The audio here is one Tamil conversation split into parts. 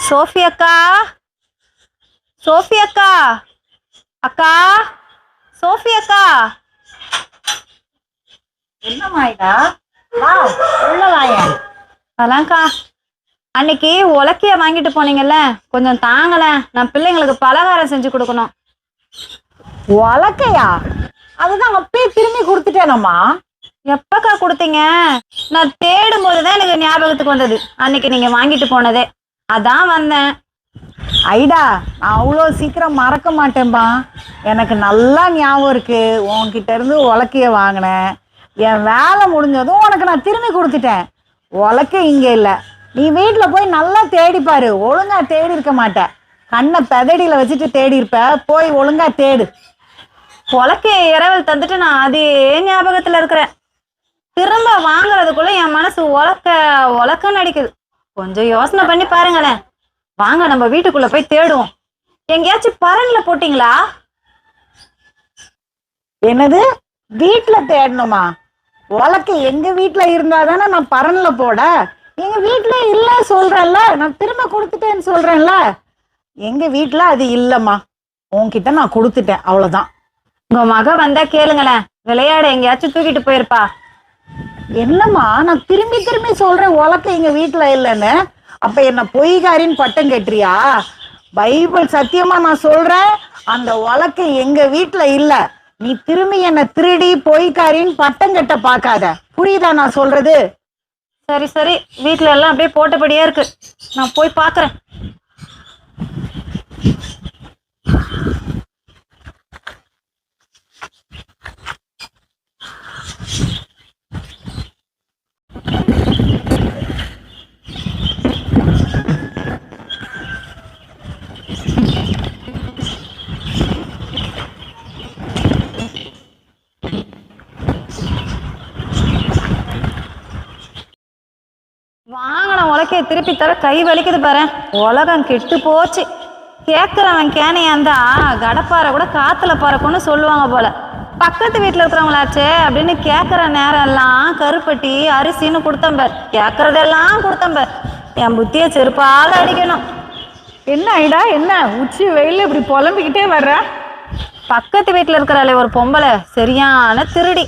சோஃபி அக்கா, சோஃபி அக்கா, அக்கா, சோஃபி அக்கா. என்னமாயிடா? வா, உள்ள வாய. அதான்க்கா, அன்னைக்கு உலக்கைய வாங்கிட்டு போனீங்கல்ல, கொஞ்சம் தாங்கல. நான் பிள்ளைங்களுக்கு பலகாரம் செஞ்சு கொடுக்கணும். உலக்கையா? அதுதான் அப்பயே திரும்பி கொடுத்துட்டேனம்மா. எப்பக்கா கொடுத்தீங்க? நான் தேடும் போதுதான் எனக்கு ஞாபகத்துக்கு வந்தது, அன்னைக்கு நீங்க வாங்கிட்டு போனதே. அதான் வந்தேன். ஐடா, நான் அவ்வளோ சீக்கிரம் மறக்க மாட்டேன்பா. எனக்கு நல்லா ஞாபகம் இருக்கு. உன்கிட்ட இருந்து உலக்கைய வாங்கினேன். என் வேலை முடிஞ்சதும் உனக்கு நான் திரும்பி கொடுத்துட்டேன். உலக்கை இங்கே இல்லை. நீ வீட்டில் போய் நல்லா தேடிப்பாரு. ஒழுங்கா தேடி இருக்க மாட்டேன். கண்ணை பெதடியில் வச்சுட்டு தேடி இருப்ப. போய் ஒழுங்கா தேடு. உலக்கைய இரவல் தந்துட்டு நான் அதே ஞாபகத்துல இருக்கிறேன். திரும்ப வாங்குறதுக்குள்ள என் மனசு உலக்கன்னு அடிக்குது. கொஞ்சம் யோசனை பண்ணி பாருங்களேன். வாங்க, நம்ம வீட்டுக்குள்ள போய் தேடுவோம். எங்கேயாச்சும் பரன்ல போட்டீங்களா? என்னது? வீட்டுல தேடணுமா? உலக்கை எங்க வீட்டுல இருந்தா தானே நான் பரன்ல போட. எங்க வீட்டுல இல்ல சொல்றேன்ல. நான் திரும்ப கொடுத்துட்டேன்னு சொல்றேன்ல. எங்க வீட்டுல அது இல்லம்மா. உன்கிட்ட நான் கொடுத்துட்டேன், அவ்வளவுதான். உங்க மக வந்தா கேளுங்களேன். விளையாட எங்கேயாச்சும் தூக்கிட்டு போயிருப்பா. என்னம்மா, நான் திரும்பி திரும்பி சொல்றேன் உலக்கை எங்க வீட்டுல இல்லைன்னு. அப்ப என்ன பொய்காரின்னு பட்டம் கட்டுறியா? பைபிள் சத்தியமா நான் சொல்றேன், அந்த உலக்கை எங்க வீட்டுல இல்ல. நீ திரும்பி என்ன திருடி பொய்காரின்னு பட்டம் கட்ட பாக்காத. புரியுதா நான் சொல்றது? சரி சரி, வீட்டுல எல்லாம் அப்படியே போட்டபடியே இருக்கு. நான் போய் பாக்குறேன். வாங்கின உலக்கைய திருப்பி தர கை வலிக்குது பாரு. உலகம் கெட்டு போச்சு. கேட்குறவன் கேனையாந்தா கடப்பாறை கூட காத்துல பறக்கும்னு சொல்லுவாங்க போல. பக்கத்து வீட்டில் இருக்கிறவங்களாச்சே அப்படின்னு கேட்குற நேரம் எல்லாம் கருப்பட்டி அரிசின்னு கொடுத்தம்பர். கேட்கறதெல்லாம் கொடுத்தம்பர். என் புத்தியை செருப்பால அடிக்கணும். என்ன ஐடா, என்ன உச்சி வெயில இப்படி புலம்பிக்கிட்டே வர்ற? பக்கத்து வீட்டில் இருக்கிறாளே ஒரு பொம்பளை, சரியான திருடி.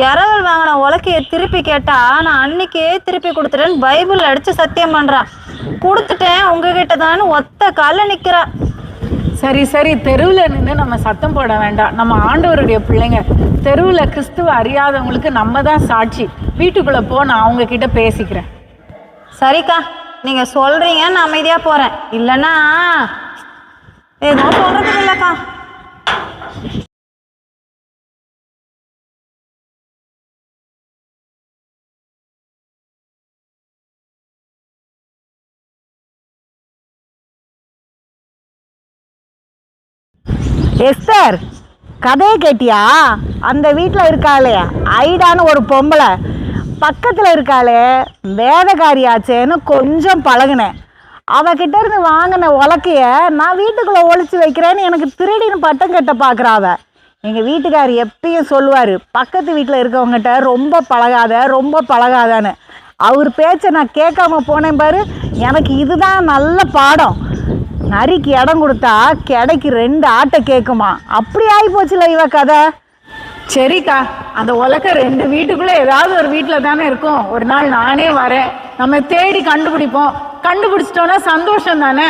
இரவல் வாங்கின உலக்கைய திருப்பி கேட்டா நான் அன்னைக்கே திருப்பி கொடுத்துட்டேன்னு பைபிள் அடிச்சு சத்தியம் பண்றான். கொடுத்துட்டேன் உங்ககிட்ட தான் ஒத்த கால நிக்கிறா. சரி சரி, தெருவில் நின்று நம்ம சத்தம் போட வேண்டாம். நம்ம ஆண்டவருடைய பிள்ளைங்க. தெருவில் கிறிஸ்துவ அறியாதவங்களுக்கு நம்ம தான் சாட்சி. வீட்டுக்குள்ளே போ, நான் அவங்க கிட்ட பேசிக்கிறேன். சரிக்கா, நீங்க சொல்றீங்க, நான் அமைதியா போறேன். இல்லைன்னா எதுவும் சொல்றதுக்கு இல்லக்கா. எஸ்தர், கதையை கேட்டியா? அந்த வீட்டில் இருக்காளே ஐடான்னு ஒரு பொம்பளை, பக்கத்தில் இருக்காளே வேதகாரியாச்சேன்னு கொஞ்சம் பழகினேன். அவகிட்ட இருந்து வாங்கின உலக்கைய நான் வீட்டுக்குள்ளே ஒழிச்சு வைக்கிறேன்னு எனக்கு திருடின்னு பட்டம் கட்ட பார்க்குறாவ. எங்கள் வீட்டுக்கார் எப்பயும் சொல்லுவார், பக்கத்து வீட்டில் இருக்கவங்ககிட்ட ரொம்ப பழகாதான்னு. அவர் பேச்சை நான் கேட்காம போனேன் பாரு. எனக்கு இதுதான் நல்ல பாடம். நரிக்கு இடம் கொடுத்தா கிடைக்கு 2 ஆட்டை கேட்குமா. அப்படி ஆகி போச்சுல இவ கதை. சரிக்கா, அந்த உலக்க 2 வீட்டுக்குள்ளே ஏதாவது ஒரு வீட்டில் தானே இருக்கும். ஒரு நாள் நானே வரேன், நம்ம தேடி கண்டுபிடிப்போம். கண்டுபிடிச்சிட்டோன்னா சந்தோஷம் தானே.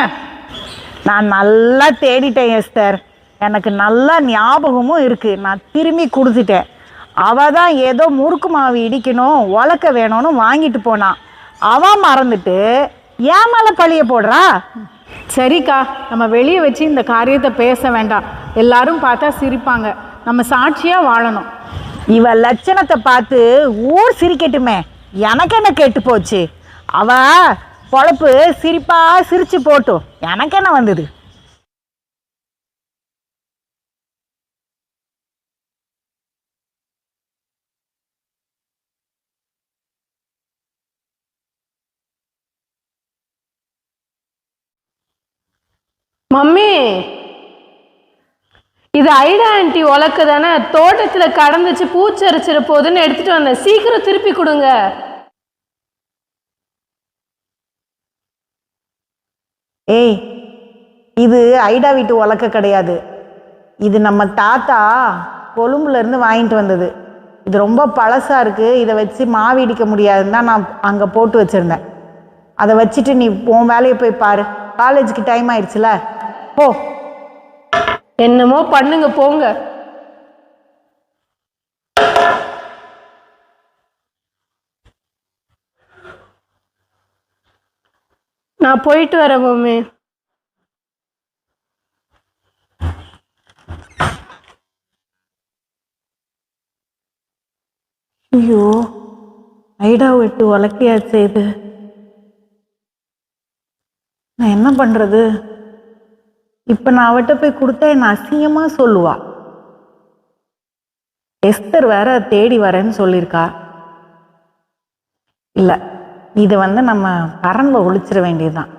நான் நல்லா தேடிட்டேன் எஸ்தர். எனக்கு நல்லா ஞாபகமும் இருக்குது. நான் திரும்பி கொடுத்துட்டேன். அவள் தான் ஏதோ முறுக்கு மாவு இடிக்கணும், உலக்க வேணும்னு வாங்கிட்டு போனான். அவன் மறந்துட்டு ஏன் மேலே பழிய போடுறா? சரிக்கா, நம்ம வெளியே வச்சு இந்த காரியத்தை பேச வேண்டாம். எல்லாரும் பார்த்தா சிரிப்பாங்க. நம்ம சாட்சியாக வாழணும். இவ லட்சணத்தை பார்த்து ஊர் சிரிக்கட்டுமே, எனக்கு என்ன கெட்டு போச்சு? அவ பொழப்பு சிரிப்பா சிரிச்சு போட்டும், எனக்கு என்ன வந்தது? மம்மி, இது ஐடா ஆண்டி உலக்கு தானே? தோட்டத்தில் கடந்துச்சு, பூச்சரிச்சிட போகுதுன்னு எடுத்துட்டு வந்தேன். சீக்கிரம் திருப்பி கொடுங்க. ஏய், இது ஐடா வீட்டு உலக்க கிடையாது. இது நம்ம தாத்தா கொழும்புலேருந்து வாங்கிட்டு வந்தது. இது ரொம்ப பழசாக இருக்குது. இதை வச்சு மாவு இடிக்க முடியாதுன்னு தான் நான் அங்கே போட்டு வச்சுருந்தேன். அதை வச்சுட்டு நீ உன் வேலையை போய் பாரு. காலேஜுக்கு டைம் ஆயிடுச்சுல, போ. என்னமோ பண்ணுங்க போங்க. நான் போயிட்டு வரேன் மம்மி. ஐயோ, ஐடா விட்டு உலக்கையாச்சு இது. நான் என்ன பண்ணுறது? இப்போ நான் அவட்ட போய் கொடுத்தா என்ன அசிங்கமாக சொல்லுவா. எஸ்தர் வேற தேடி வரேன்னு சொல்லியிருக்கா. இல்லை, இதை நம்ம பரனில் ஒழிச்சிட வேண்டியதுதான்.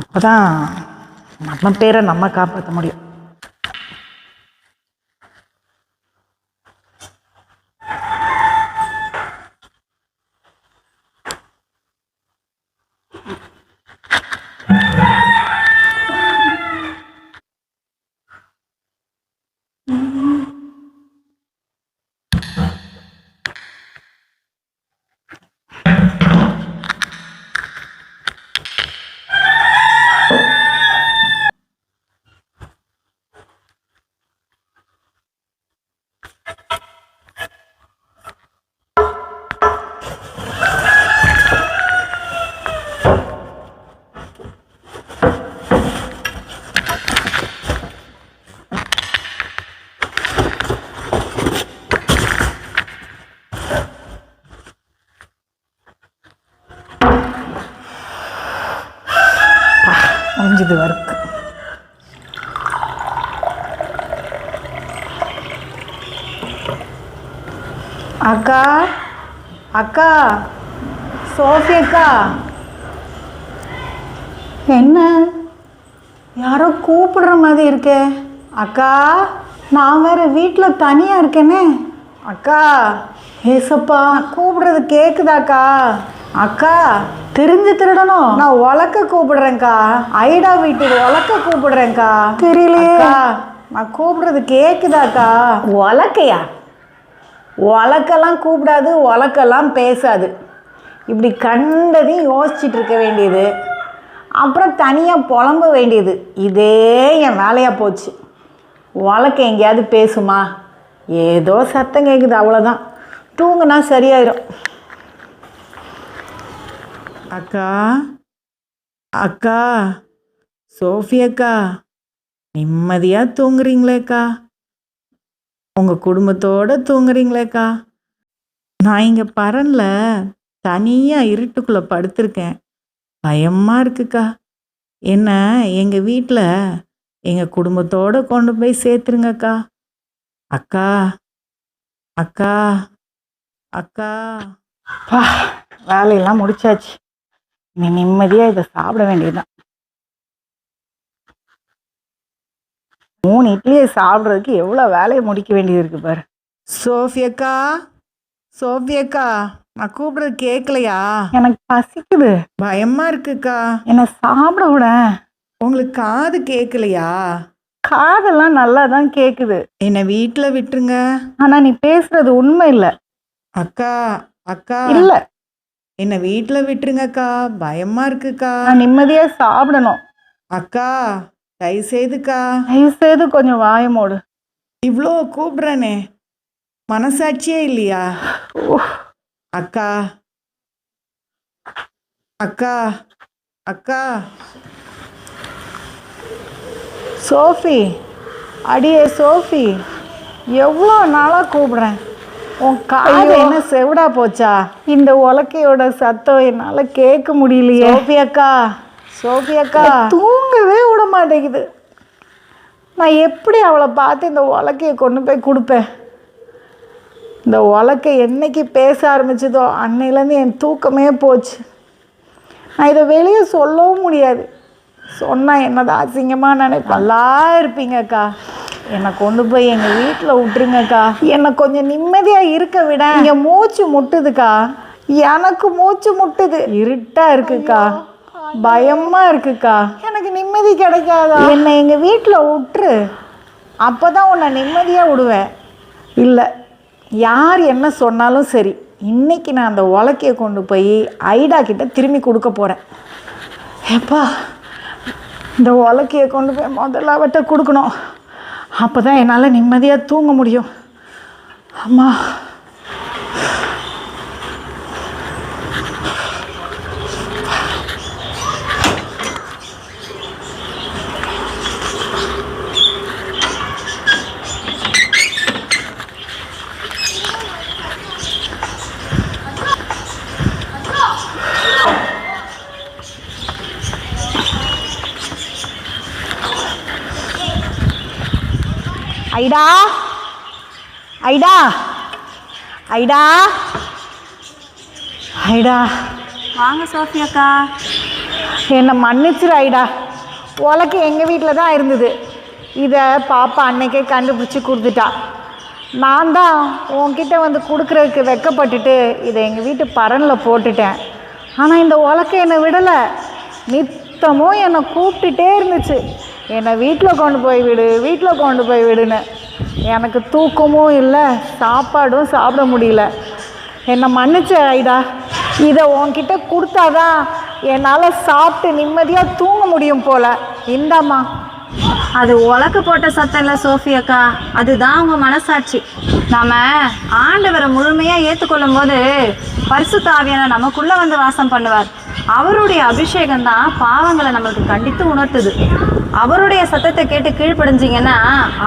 அப்போ தான் நம்ம பேரை நம்ம காப்பாற்ற முடியும். முடிஞ்சது ஒர்க். அக்கா, அக்கா, சோஃபி அக்கா, என்ன யாரோ கூப்பிடுற மாதிரி இருக்கே. அக்கா, நான் வேற வீட்டில் தனியாக இருக்கேனே. அக்கா, ஏசப்பா, கூப்பிடுறது கேட்குதாக்கா? அக்கா, தெரிஞ்சு திருடணும். நான் உலக்க கூப்பிடுறேன்க்கா. ஐடா வீட்டுக்கு உலக்க கூப்பிடுறேன்க்கா. தெரியலையே. நான் கூப்பிடுறது கேட்குதாக்கா? உலக்கையா? உலக்கெல்லாம் கூப்பிடாது, உலக்கெல்லாம் பேசாது. இப்படி கண்டதையும் யோசிச்சுட்டு இருக்க வேண்டியது, அப்புறம் தனியாக புலம்ப வேண்டியது. இதே என் வேலையாக போச்சு. உலக்க எங்கேயாவது பேசுமா? ஏதோ சத்தம் கேட்குது, அவ்வளோதான். தூங்குனா சரியாயிரும். அக்கா, அக்கா, சோஃபி அக்கா, நிம்மதியாக தூங்குறீங்களேக்கா? உங்கள் குடும்பத்தோடு தூங்குறீங்களேக்கா? நான் இங்கே பரனில் தனியாக இருட்டுக்குள்ளே படுத்திருக்கேன். பயமாக இருக்குக்கா. என்ன எங்கள் வீட்டில் எங்கள் குடும்பத்தோடு கொண்டு போய் சேர்த்துருங்கக்கா. அக்கா, அக்கா, அக்கா. பா, வேலையெல்லாம் முடிச்சாச்சு. நீ நிம்மதியாக இதை சாப்பிட வேண்டியதுதான். 3 இட்லியை சாப்பிட்றதுக்கு எவ்வளோ வேலையை முடிக்க வேண்டியது இருக்கு பாரு. சோஃபி அக்கா, சோஃபி அக்கா, நான் கூப்பிடுறது கேட்கலையா? எனக்கு பசிக்குது, பயமா இருக்குக்கா. என்னை சாப்பிட விட. உங்களுக்கு காது கேட்கலையா? காதெல்லாம் நல்லா தான் கேட்குது. என்னை வீட்டில் விட்டுருங்க. ஆனால் நீ பேசுறது உண்மை இல்லை. அக்கா, அக்கா, இல்லை, என்னை வீட்டில் விட்டுருங்கக்கா. பயமா இருக்குக்கா. நான் நிம்மதியாக சாப்பிடணும். அக்கா, தயவுசெய்துக்கா, தயவுசெய்து கொஞ்சம் வாய மூடு. இவ்வளோ கூப்பிட்றேனே, மனசாட்சியே இல்லையா? அக்கா, அக்கா, அக்கா. சோஃபி, அடியே சோஃபி, எவ்வளோ நாளாக கூப்பிட்றேன். உன் காது என்ன செவிடா போச்சா? இந்த உலக்கையோட சத்தம் என்னால் கேட்க முடியலையே. சோஃபி அக்கா, சோஃபி அக்கா, தூங்கவே விட மாட்டேங்குது. நான் எப்படி அவளை பார்த்து இந்த உலக்கையை கொண்டு போய் கொடுப்பேன்? இந்த உலக்கை என்னைக்கு பேச ஆரம்பிச்சதோ அன்னையிலேருந்து என் தூக்கமே போச்சு. நான் இதை வெளியே சொல்லவும் முடியாது. சொன்னால் என்னதான் அசிங்கமாக நினைப்பேன். நல்லா இருப்பீங்கக்கா, என்னை கொண்டு போய் எங்கள் வீட்டில் விட்டுருங்கக்கா. என்னை கொஞ்சம் நிம்மதியாக இருக்க விட. இங்கே மூச்சு முட்டுதுக்கா, எனக்கு மூச்சு முட்டுது. இருட்டாக இருக்குக்கா. பயமாக இருக்குக்கா. எனக்கு நிம்மதி கிடைக்காதா? என்னை எங்கள் வீட்டில் விட்டுரு, அப்போ தான் உன்னை நிம்மதியாக விடுவேன். இல்லை, யார் என்ன சொன்னாலும் சரி, இன்னைக்கு நான் அந்த உலக்கையை கொண்டு போய் ஐடா கிட்ட திரும்பி கொடுக்க போகிறேன். ஏப்பா, இந்த உலக்கையை கொண்டு போய் முதல்ல அவட்ட கொடுக்கணும். அப்போ தான் என்னால் நிம்மதியாக தூங்க முடியும். அம்மா, ஐடா, ஐடா, ஐடா, ஐடா. வாங்க சோஃபி அக்கா. என்னை மன்னிச்சிரு ஐடா. உலக்கு எங்கள் வீட்டில் தான் இருந்தது. இதை பாப்பா அன்னைக்கே கண்டுபிடிச்சி கொடுத்துட்டா. நான் தான் உன்கிட்ட வந்து கொடுக்குறதுக்கு வெக்கப்பட்டுட்டு இதை எங்கள் வீட்டு பரனில் போட்டுட்டேன். ஆனால் இந்த உலக்கை என்னை விடலை. நித்தமும் என்னை கூப்பிட்டுட்டே இருந்துச்சு, என்னை வீட்டில் கொண்டு போய் விடு, வீட்டில் கொண்டு போய் விடுன்னு. எனக்கு தூக்கமும் இல்லை, சாப்பாடும் சாப்பிட முடியல. என்னை மன்னிச்ச ஐடா. இதை உன்கிட்ட கொடுத்தாதான் என்னால் சாப்பிட்டு நிம்மதியாக தூங்க முடியும் போல். இந்தாம்மா. அது உலக்கு போட்ட சத்தம் இல்லை சோஃபி அக்கா, அதுதான் உங்கள் மனசாட்சி. நாம் ஆண்டவரை முழுமையாக ஏற்றுக்கொள்ளும் போது பரிசுத்த ஆவியான நமக்குள்ளே வந்து வாசம் பண்ணுவார். அவருடைய அபிஷேகம் தான் பாவங்களை நம்மளுக்கு கண்டித்து உணர்த்துது. அவருடைய சத்தத்தை கேட்டு கீழ்ப்படிஞ்சிங்கன்னா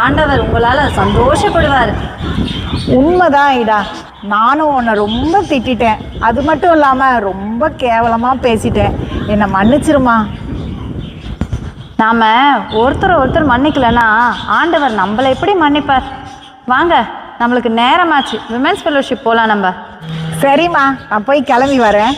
ஆண்டவர் உங்களால் சந்தோஷப்படுவார். உண்மைதான் ஐடா. நானும் உன்னை ரொம்ப திட்டிட்டேன், அது மட்டும் இல்லாமல் ரொம்ப கேவலமாக பேசிட்டேன். என்னை மன்னிச்சிருமா. நாம் ஒருத்தர் மன்னிக்கலைன்னா ஆண்டவர் நம்மளை எப்படி மன்னிப்பார்? வாங்க, நம்மளுக்கு நேரமாச்சு. விமென்ஸ் ஃபெலோஷிப் போகலாம் நம்ம. சரிம்மா, நான் போய் கிளம்பி வரேன்.